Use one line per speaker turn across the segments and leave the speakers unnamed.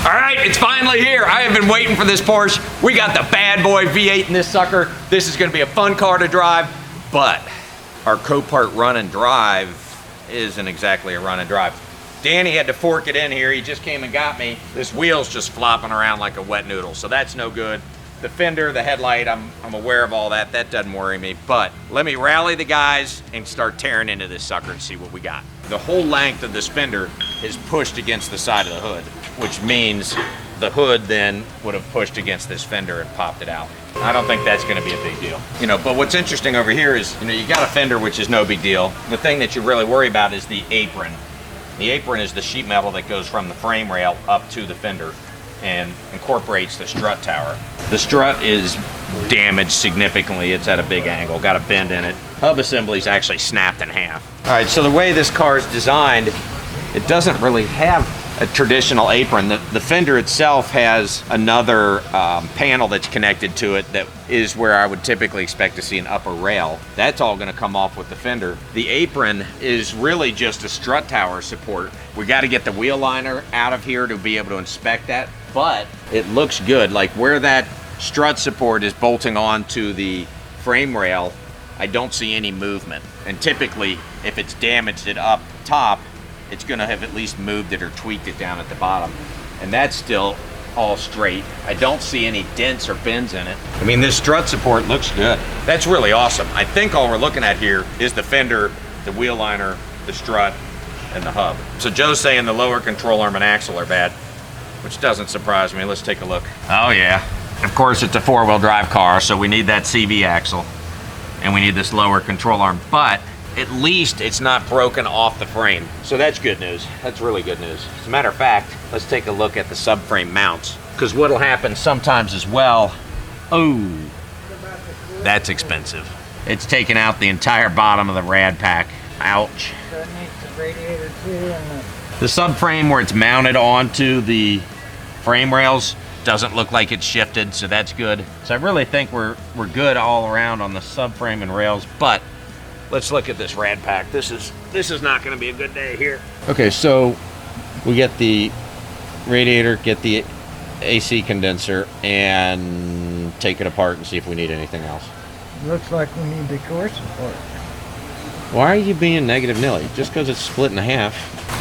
All right, it's finally here. I have been waiting for this Porsche. We got the bad boy V8 in this sucker. This is gonna be a fun car to drive, but our Copart run and drive isn't exactly a run and drive. Danny had to fork it in here. He just came and got me. This wheel's just flopping around like a wet noodle, so that's no good. The fender, the headlight, I'm aware of all that. That doesn't worry me, but let me rally the guys and start tearing into this sucker and see what we got. The whole length of this fender is pushed against the side of the hood, which means the hood then would have pushed against this fender and popped it out. I don't think that's gonna be a big deal. You know, but what's interesting over here is, you know, you got a fender, which is no big deal. The thing that you really worry about is the apron. The apron is the sheet metal that goes from the frame rail up to the fender and incorporates the strut tower. The strut is damaged significantly. It's at a big angle, got a bend in it. Hub assembly's actually snapped in half. All right, so the way this car is designed, it doesn't really have a traditional apron. The fender itself has another panel that's connected to it that is where I would typically expect to see an upper rail. That's all gonna come off with the fender. The apron is really just a strut tower support. We gotta get the wheel liner out of here to be able to inspect that, but it looks good. Like where that strut support is bolting onto the frame rail, I don't see any movement. And typically, if it's damaged it up top, it's gonna have at least moved it or tweaked it down at the bottom. And that's still all straight. I don't see any dents or bends in it. I mean, this strut support looks good. That's really awesome. I think all we're looking at here is the fender, the wheel liner, the strut, and the hub. So Joe's saying the lower control arm and axle are bad, which doesn't surprise me. Let's take a look. Oh yeah. Of course, it's a four-wheel drive car, so we need that CV axle, and we need this lower control arm, but at least it's not broken off the frame. So that's good news. That's really good news. As a matter of fact, let's take a look at the subframe mounts, because what'll happen sometimes as well, oh, that's expensive. It's taken out the entire bottom of the rad pack. Ouch.
That needs the radiator too. And
the subframe where it's mounted onto the frame rails doesn't look like it's shifted, so that's good. So I really think we're good all around on the subframe and rails, but let's look at this rad pack. This is not gonna be a good day here. Okay, so we get the radiator, get the AC condenser, and take it apart and see if we need anything else.
looks like we need the core support.
Why are you being negative Nelly? Just because it's split in half.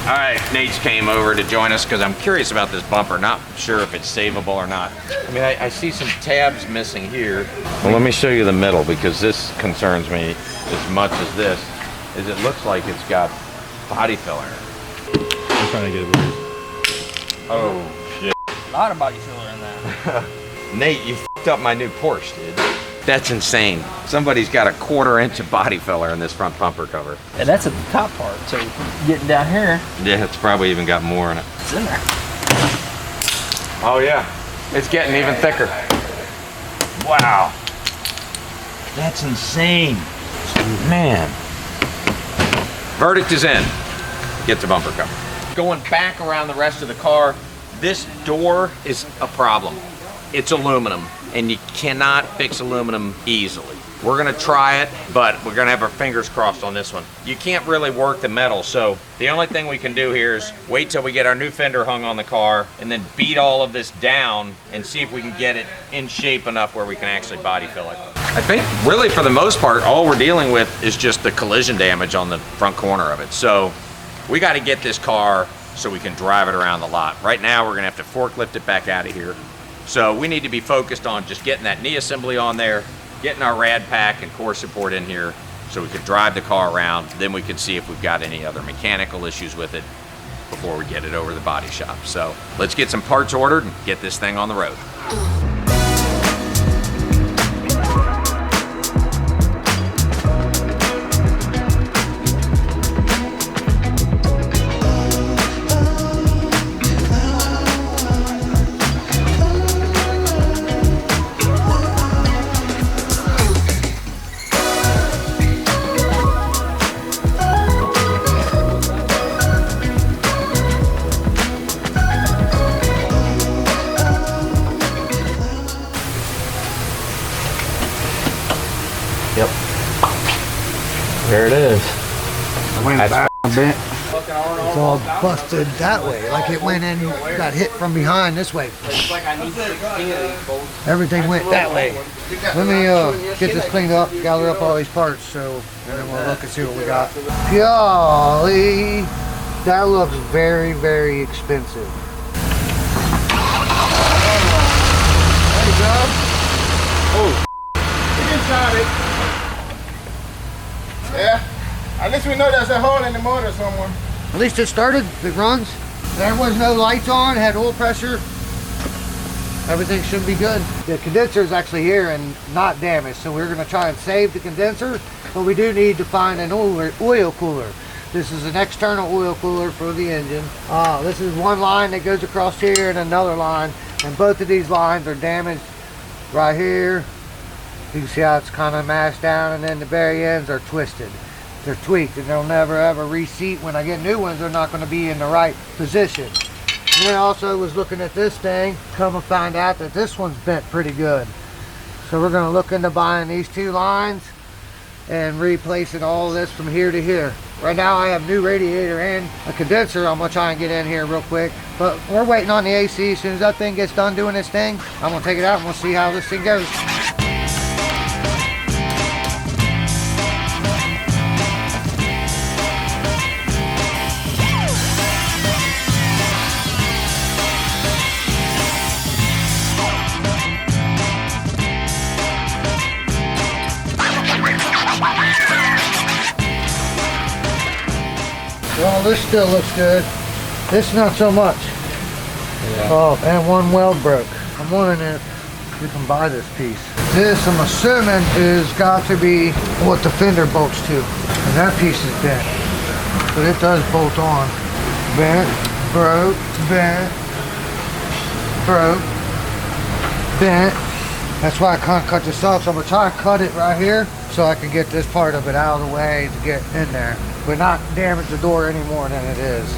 All right, Nate's came over to join us because I'm curious about this bumper. Not sure if it's savable or not. I mean, I see some tabs missing here. Well, let me show you the middle because this concerns me as much as this. Is it looks like it's got body filler.
I'm trying to get it loose.
Oh, shit.
A lot of body filler in that.
Nate, you f***ed up my new Porsche, dude. That's insane. Somebody's got a 1/4 inch of body filler in this front bumper cover.
And that's at the top part, so getting down here,
Yeah, it's probably even got more in it.
it's in there.
Oh yeah, it's getting even thicker. Wow. That's insane. Man. Verdict is in. Get the bumper cover. Going back around the rest of the car, this door is a problem. It's aluminum, and you cannot fix aluminum easily. We're gonna try it, but we're gonna have our fingers crossed on this one. You can't really work the metal, so the only thing we can do here is wait till we get our new fender hung on the car and then beat all of this down and see if we can get it in shape enough where we can actually body fill it. I think really for the most part, all we're dealing with is just the collision damage on the front corner of it. So we gotta get this car so we can drive it around the lot. Right now, we're gonna have to forklift it back out of here. So we need to be focused on just getting that knee assembly on there, getting our rad pack and core support in here so we can drive the car around. Then we can see if we've got any other mechanical issues with it before we get it over to the body shop. So let's get some parts ordered and get this thing on the road.
There it is.
I went back a bit. It's all busted that way. Like it went in, got hit from behind this way. Everything went that way. Let me get this cleaned up, gather up all these parts, so and then we'll look and see what we got. Golly, that looks very, very expensive. There you go.
Oh, get inside it. Yeah. At least we know there's a hole in the motor somewhere.
At least it started, it runs. There was no lights on, had oil pressure. Everything should be good. The condenser is actually here and not damaged, so we're gonna try and save the condenser, but we do need to find an oil cooler. This is an external oil cooler for the engine. This is one line that goes across here and another line, and both of these lines are damaged right here. You can see how it's kind of mashed down, and then the very ends are twisted. They're tweaked, and they'll never ever reseat. When I get new ones, they're not going to be in the right position. And then I also was looking at this thing, come and find out that this one's bent pretty good. So we're going to look into buying these two lines and replacing all of this from here to here. Right now I have new radiator and a condenser. I'm going to try and get in here real quick. But we're waiting on the AC. As soon as that thing gets done doing its thing, I'm going to take it out and we'll see how this thing goes. Well, this still looks good. This not so much.
Yeah.
Oh, and one weld broke. I'm wondering if we can buy this piece. This, I'm assuming, is got to be what the fender bolts to. And that piece is bent. But it does bolt on. Bent, broke, bent, broke, bent. That's why I can't cut this off. So I'm gonna try to cut it right here so I can get this part of it out of the way to get in there, but not damage the door any more than it is.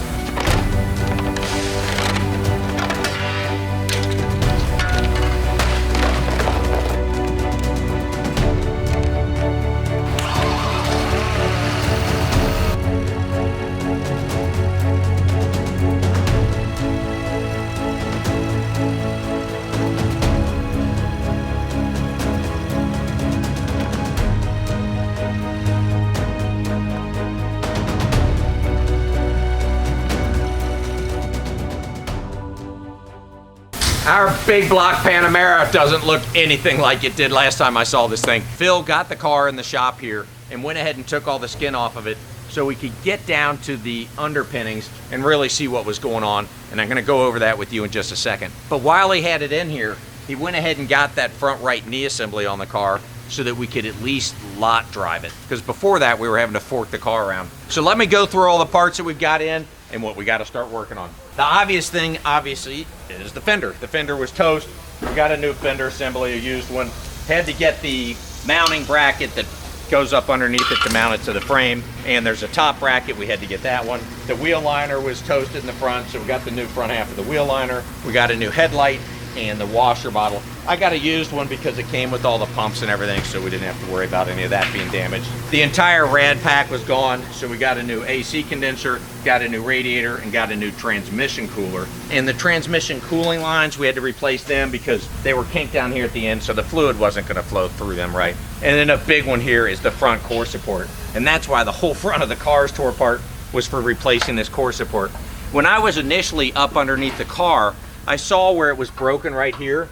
Our big block Panamera doesn't look anything like it did last time I saw this thing. Phil got the car in the shop here and went ahead and took all the skin off of it so we could get down to the underpinnings and really see what was going on. And I'm gonna go over that with you in just a second. But while he had it in here, he went ahead and got that front right knee assembly on the car so that we could at least lot drive it. Because before that, we were having to fork the car around. So let me go through all the parts that we've got in and what we got to start working on. The obvious thing, obviously, is the fender. The fender was toast. We got a new fender assembly, a used one. Had to get the mounting bracket that goes up underneath it to mount it to the frame. And there's a top bracket, we had to get that one. The wheel liner was toasted in the front, so we got the new front half of the wheel liner. We got a new headlight and the washer bottle. I got a used one because it came with all the pumps and everything, so we didn't have to worry about any of that being damaged. The entire rad pack was gone, so we got a new AC condenser, got a new radiator, and got a new transmission cooler. And the transmission cooling lines, we had to replace them because they were kinked down here at the end, so the fluid wasn't gonna flow through them right. And then a big one here is the front core support. And that's why the whole front of the car is tore apart, was for replacing this core support. When I was initially up underneath the car, I saw where it was broken right here,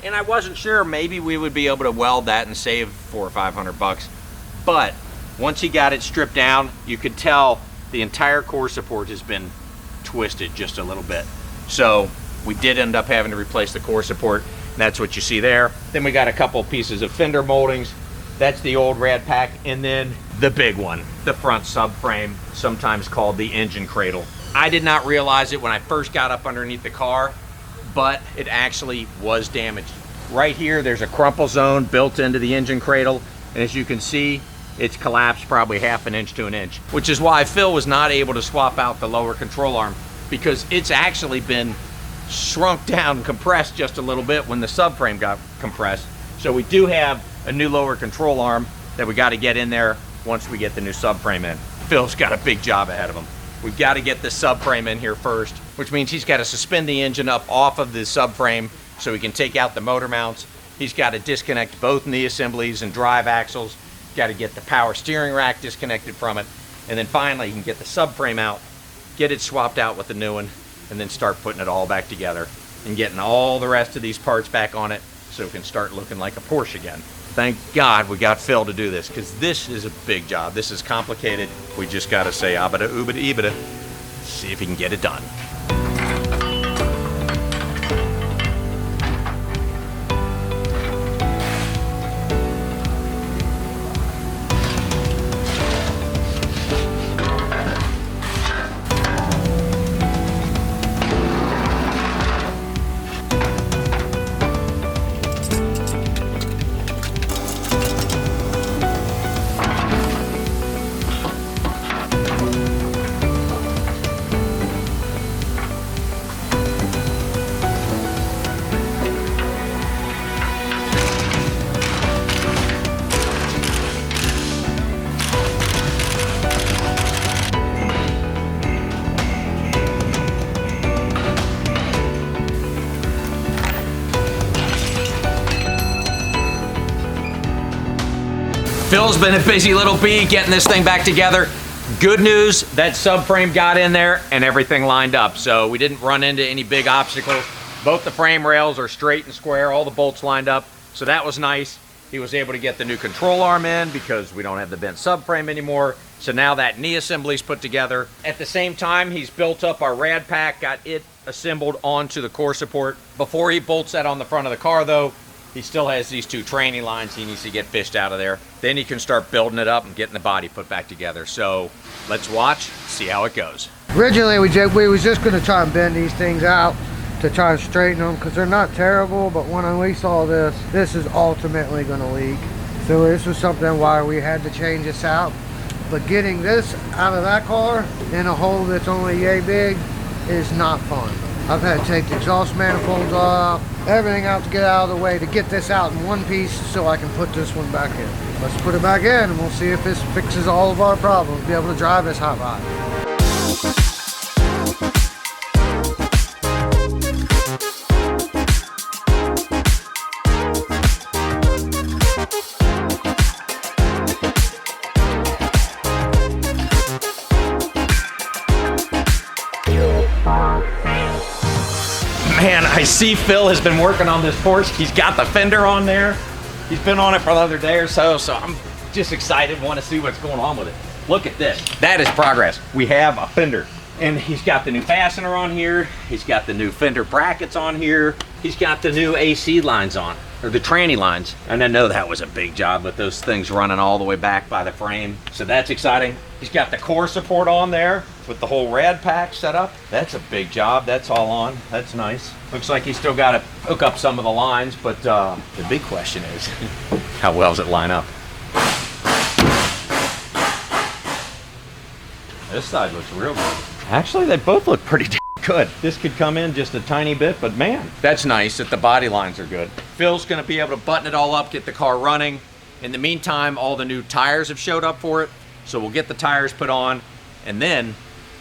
and I wasn't sure, maybe we would be able to weld that and save $400 or $500. But once he got it stripped down, you could tell the entire core support has been twisted just a little bit. So we did end up having to replace the core support. And that's what you see there. Then we got a couple pieces of fender moldings. That's the old rad pack. And then the big one, the front subframe, sometimes called the engine cradle. I did not realize it when I first got up underneath the car, but it actually was damaged. Right here, there's a crumple zone built into the engine cradle. And as you can see, it's collapsed probably 1/2 inch to 1 inch, which is why Phil was not able to swap out the lower control arm, because it's actually been shrunk down and compressed just a little bit when the subframe got compressed. So we do have a new lower control arm that we got to get in there once we get the new subframe in. Phil's got a big job ahead of him. we've got to get the subframe in here first, which means he's got to suspend the engine up off of the subframe so he can take out the motor mounts. He's got to disconnect both knee assemblies and drive axles. Got to get the power steering rack disconnected from it. And then finally, he can get the subframe out, get it swapped out with the new one, and then start putting it all back together and getting all the rest of these parts back on it so it can start looking like a Porsche again. Thank God we got Phil to do this, because this is a big job. This is complicated. We just got to say abada ubada ibada, see if he can get it done. Phil's been a busy little bee getting this thing back together. Good news, that subframe got in there and everything lined up. So we didn't run into any big obstacles. Both the frame rails are straight and square, all the bolts lined up. So that was nice. He was able to get the new control arm in because we don't have the bent subframe anymore. So now that knee assembly's put together. At the same time, he's built up our rad pack, got it assembled onto the core support. Before he bolts that on the front of the car though, he still has these two training lines he needs to get fished out of there. Then he can start building it up and getting the body put back together. So let's watch, see how it goes.
Originally, we was just going to try and bend these things out to try and straighten them because they're not terrible, but when we saw this is ultimately going to leak. So this was something why we had to change this out. But getting this out of that car in a hole that's only yay big is not fun. I've had to take the exhaust manifolds off, everything out to get out of the way to get this out in one piece so I can put this one back in. Let's put it back in and we'll see if this fixes all of our problems, be able to drive this hot rod.
Man, I see Phil has been working on this Porsche. He's got the fender on there. He's been on it for the other day or so, so I'm just excited, want to see what's going on with it. Look at this. That is progress. We have a fender. And he's got the new fastener on here. He's got the new fender brackets on here. He's got the new AC lines on, or the tranny lines. And I know that was a big job with those things running all the way back by the frame. So that's exciting. He's got the core support on there with the whole rad pack set up. That's a big job. That's all on. That's nice. Looks like he's still got to hook up some of the lines, but the big question is, how well does it line up? This side looks real good. Actually, they both look pretty good. This could come in just a tiny bit, but man, that's nice that the body lines are good. Phil's gonna be able to button it all up, get the car running. In the meantime, all the new tires have showed up for it, so we'll get the tires put on and then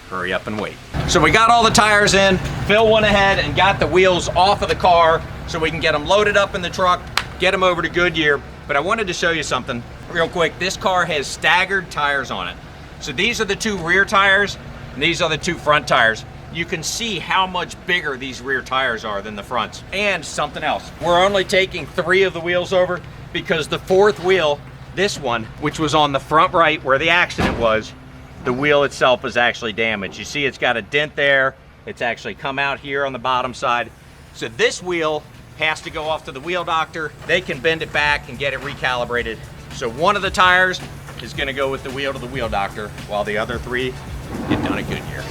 hurry up and wait. So we got all the tires in. Phil went ahead and got the wheels off of the car so we can get them loaded up in the truck, get them over to Goodyear. But I wanted to show you something real quick. This car has staggered tires on it. So these are the two rear tires and these are the two front tires. You can see how much bigger these rear tires are than the fronts. And something else, we're only taking 3 of the wheels over because the 4th wheel, this one, which was on the front right where the accident was, the wheel itself is actually damaged. You see it's got a dent there. It's actually come out here on the bottom side. So this wheel has to go off to the wheel doctor. They can bend it back and get it recalibrated. So one of the tires is gonna go with the wheel to the wheel doctor while the other 3 get done at Goodyear.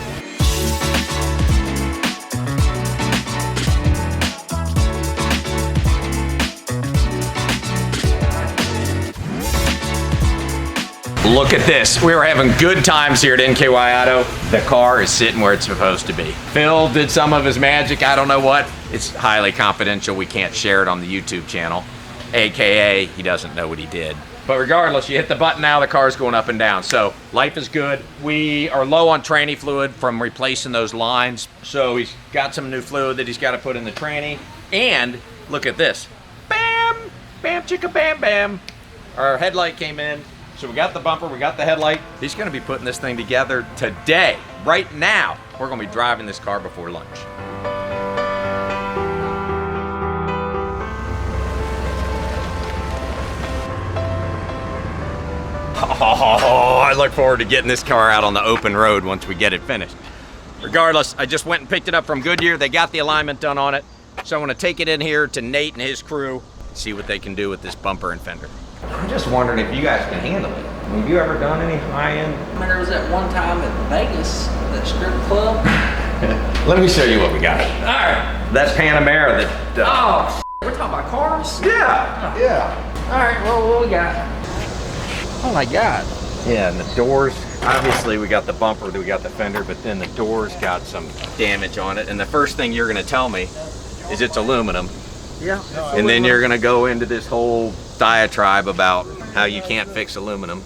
Look at this. We were having good times here at NKY Auto. The car is sitting where it's supposed to be. Phil did some of his magic, I don't know what. It's highly confidential. We can't share it on the YouTube channel. AKA, he doesn't know what he did. But regardless, you hit the button now, the car's going up and down. So life is good. We are low on tranny fluid from replacing those lines. So he's got some new fluid that he's got to put in the tranny. And look at this. Bam! Bam, chicka, bam, bam. Our headlight came in. So we got the bumper, we got the headlight. He's gonna be putting this thing together today. Right now, we're gonna be driving this car before lunch. Oh, I look forward to getting this car out on the open road once we get it finished. Regardless, I just went and picked it up from Goodyear. They got the alignment done on it. So I'm gonna take it in here to Nate and his crew, see what they can do with this bumper and fender. I'm just wondering if you guys can handle it. Have you ever done any high-end?
I mean, there was that one time at Vegas, that strip club.
Let me show you what we got.
All right.
That Panamera that...
Oh, we're talking about cars?
Yeah, yeah.
All right, well, what we got? Oh my God.
Yeah, and the doors, obviously we got the bumper, we got the fender, but then the doors got some damage on it. And the first thing you're gonna tell me is it's aluminum.
Yeah.
And then you're gonna go into this whole diatribe about how you can't fix aluminum.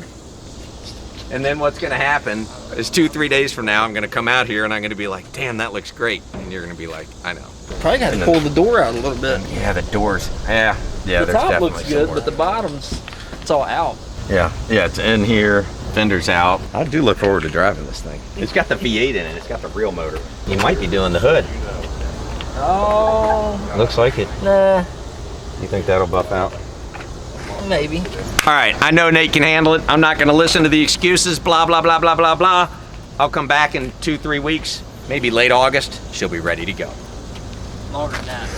And then what's gonna happen is 2-3 days from now, I'm gonna come out here and I'm gonna be like, damn, that looks great. And you're gonna be like, I know.
Probably got to pull the door out a little bit.
Yeah, the doors, yeah,
The
there's
top
definitely
looks
some
good,
work.
but the bottom's, it's all out.
Yeah, it's in here, fender's out. I do look forward to driving this thing. It's got the V8 in it, it's got the real motor. You might be doing the hood.
Oh,
Looks like it.
nah,
You think that'll buff out?
maybe.
All right, I know Nate can handle it. I'm not gonna listen to the excuses, blah, blah, blah, blah, blah, blah. I'll come back in 2-3 weeks, maybe late August. She'll be ready to go.
Longer than that.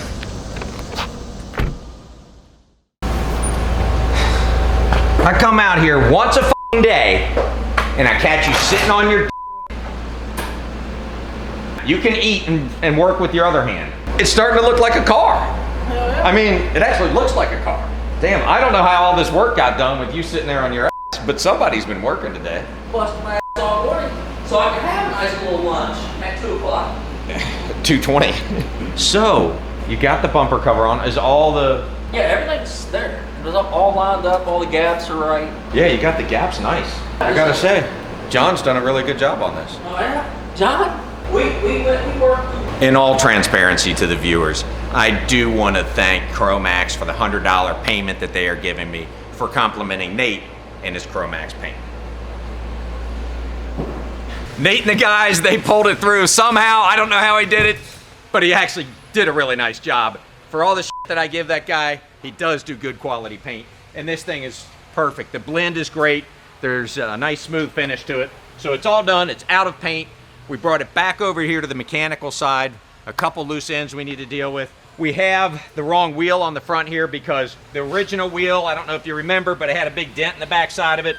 I come out here once a f***ing day and I catch you sitting on your you can eat and work with your other hand. It's starting to look like a car. I mean, it actually looks like a car. Damn, I don't know how all this work got done with you sitting there on your ass, but somebody's been working today.
Busted my ass all morning, so I can have a nice little lunch at 2 o'clock.
220. So, you got the bumper cover on. Is all the...
Yeah, everything's there. It was all lined up, all the gaps are right.
Yeah, you got the gaps nice. I gotta say, John's done a really good job on this.
Oh yeah? John? We worked.
In all transparency to the viewers, I do want to thank Chromax for the $100 payment that they are giving me for complimenting Nate and his Chromax paint. Nate and the guys, they pulled it through somehow. I don't know how he did it, but he actually did a really nice job. For all the shit that I give that guy, he does do good quality paint. And this thing is perfect. The blend is great. There's a nice smooth finish to it. So it's all done, it's out of paint. We brought it back over here to the mechanical side. A couple loose ends we need to deal with. We have the wrong wheel on the front here because the original wheel, I don't know if you remember, but it had a big dent in the back side of it.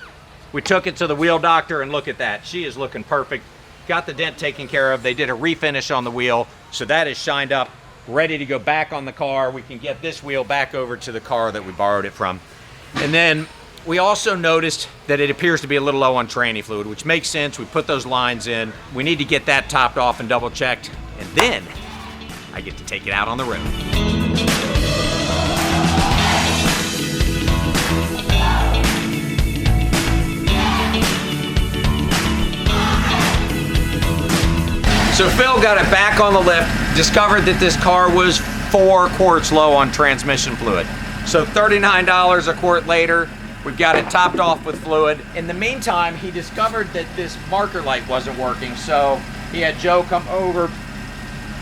We took it to the wheel doctor and look at that. She is looking perfect. Got the dent taken care of. They did a refinish on the wheel, so that is shined up, ready to go back on the car. We can get this wheel back over to the car that we borrowed it from. And then we also noticed that it appears to be a little low on tranny fluid, which makes sense. We put those lines in. We need to get that topped off and double checked. And then I get to take it out on the road. So Phil got it back on the lift, discovered that this car was 4 quarts low on transmission fluid. So $39 a quart later, we've got it topped off with fluid. In the meantime, he discovered that this marker light wasn't working, so he had Joe come over,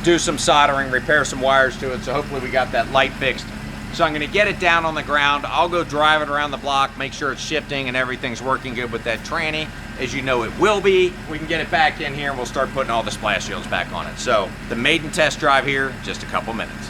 do some soldering, repair some wires to it, so hopefully we got that light fixed. So I'm gonna get it down on the ground. I'll go drive it around the block, make sure it's shifting and everything's working good with that tranny. As you know, it will be. We can get it back in here and we'll start putting all the splash shields back on it. So the maiden test drive here, just a couple minutes.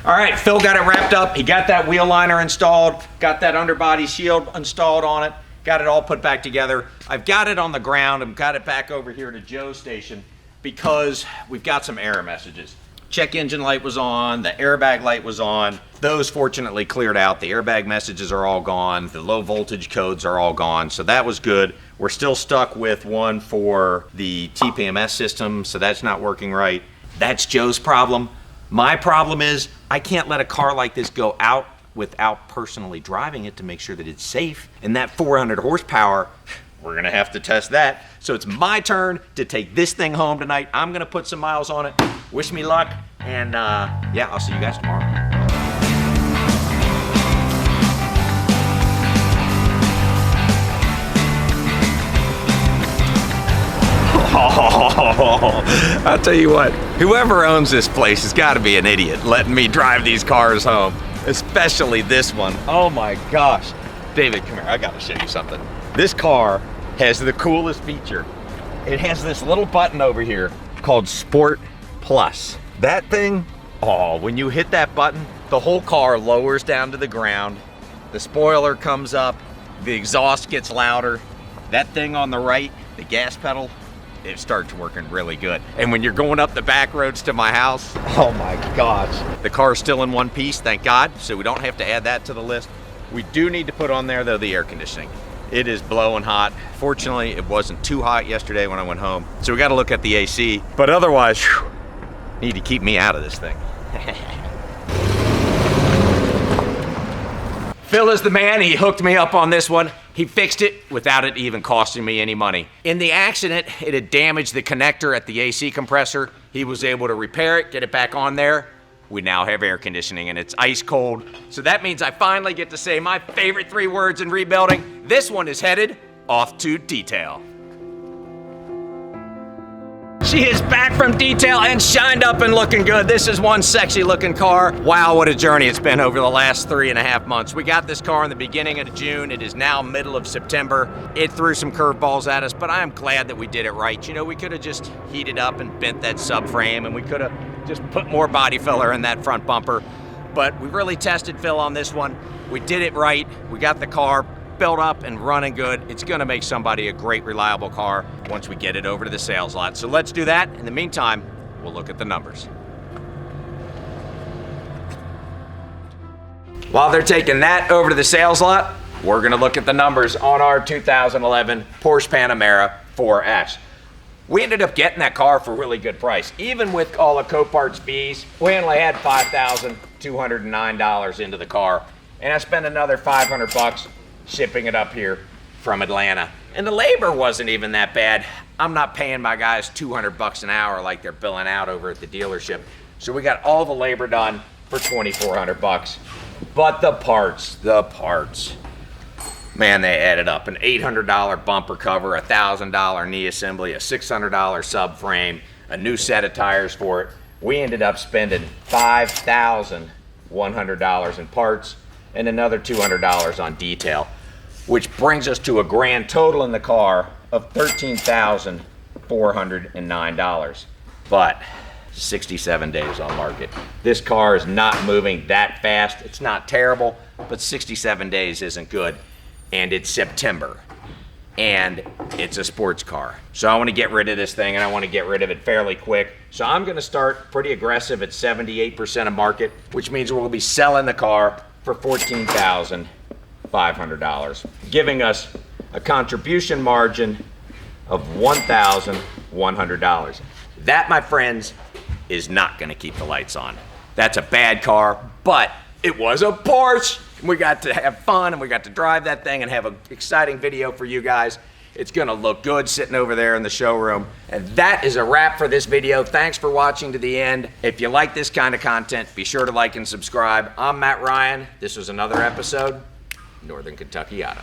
All right, Phil got it wrapped up. He got that wheel liner installed, got that underbody shield installed on it, got it all put back together. I've got it on the ground. I've got it back over here to Joe's station because we've got some error messages. Check engine light was on, the airbag light was on. Those fortunately cleared out. The airbag messages are all gone. The low voltage codes are all gone, so that was good. We're still stuck with one for the TPMS system, so that's not working right. That's Joe's problem. My problem is I can't let a car like this go out without personally driving it to make sure that it's safe. And that 400 horsepower, we're gonna have to test that. So it's my turn to take this thing home tonight. I'm gonna put some miles on it. Wish me luck, and yeah, I'll see you guys tomorrow. I'll tell you what, whoever owns this place has got to be an idiot letting me drive these cars home, especially this one. Oh my gosh. David, come here, I got to show you something. This car has the coolest feature. It has this little button over here called Sport Plus. That thing, oh, when you hit that button, the whole car lowers down to the ground. The spoiler comes up, the exhaust gets louder. That thing on the right, the gas pedal, it starts working really good. And when you're going up the back roads to my house, oh my gosh. The car's still in one piece, thank God, so we don't have to add that to the list. We do need to put on there though the air conditioning. It is blowing hot. Fortunately, it wasn't too hot yesterday when I went home, so we gotta look at the AC. But otherwise, whew, need to keep me out of this thing. Phil is the man, he hooked me up on this one. He fixed it without it even costing me any money. In the accident, it had damaged the connector at the AC compressor. He was able to repair it, get it back on there. We now have air conditioning and it's ice cold. So that means I finally get to say my favorite 3 words in rebuilding. This one is headed off to detail. She is back from detail and shined up and looking good. This is one sexy looking car. Wow, what a journey it's been over the last 3.5 months. We got this car in the beginning of June. It is now middle of September. It threw some curveballs at us, but I am glad that we did it right. You know, we could have just heated up and bent that subframe, and we could have just put more body filler in that front bumper. But we really tested Phil on this one. We did it right. We got the car built up and running good. It's gonna make somebody a great, reliable car once we get it over to the sales lot. So let's do that. In the meantime, we'll look at the numbers. While they're taking that over to the sales lot, we're gonna look at the numbers on our 2011 Porsche Panamera 4S. We ended up getting that car for a really good price. Even with all the Copart's fees, we only had $5,209 into the car. And I spent another 500 bucks shipping it up here from Atlanta. And the labor wasn't even that bad. I'm not paying my guys 200 bucks an hour like they're billing out over at the dealership. So we got all the labor done for 2,400 bucks. But the parts. Man, they added up. An $800 bumper cover, a $1,000 knee assembly, a $600 subframe, a new set of tires for it. We ended up spending $5,100 in parts and another $200 on detail, which brings us to a grand total in the car of $13,409. But 67 days on market. This car is not moving that fast. It's not terrible, but 67 days isn't good. And it's September. And it's a sports car. So I want to get rid of this thing, and I want to get rid of it fairly quick. So I'm going to start pretty aggressive at 78% of market, which means we'll be selling the car for $14,500, giving us a contribution margin of $1,100. That, my friends, is not going to keep the lights on. That's a bad car, but it was a Porsche. We got to have fun, and we got to drive that thing and have an exciting video for you guys. It's gonna look good sitting over there in the showroom. And that is a wrap for this video. Thanks for watching to the end. If you like this kind of content, be sure to like and subscribe. I'm Matt Ryan. This was another episode, Northern Kentucky Auto.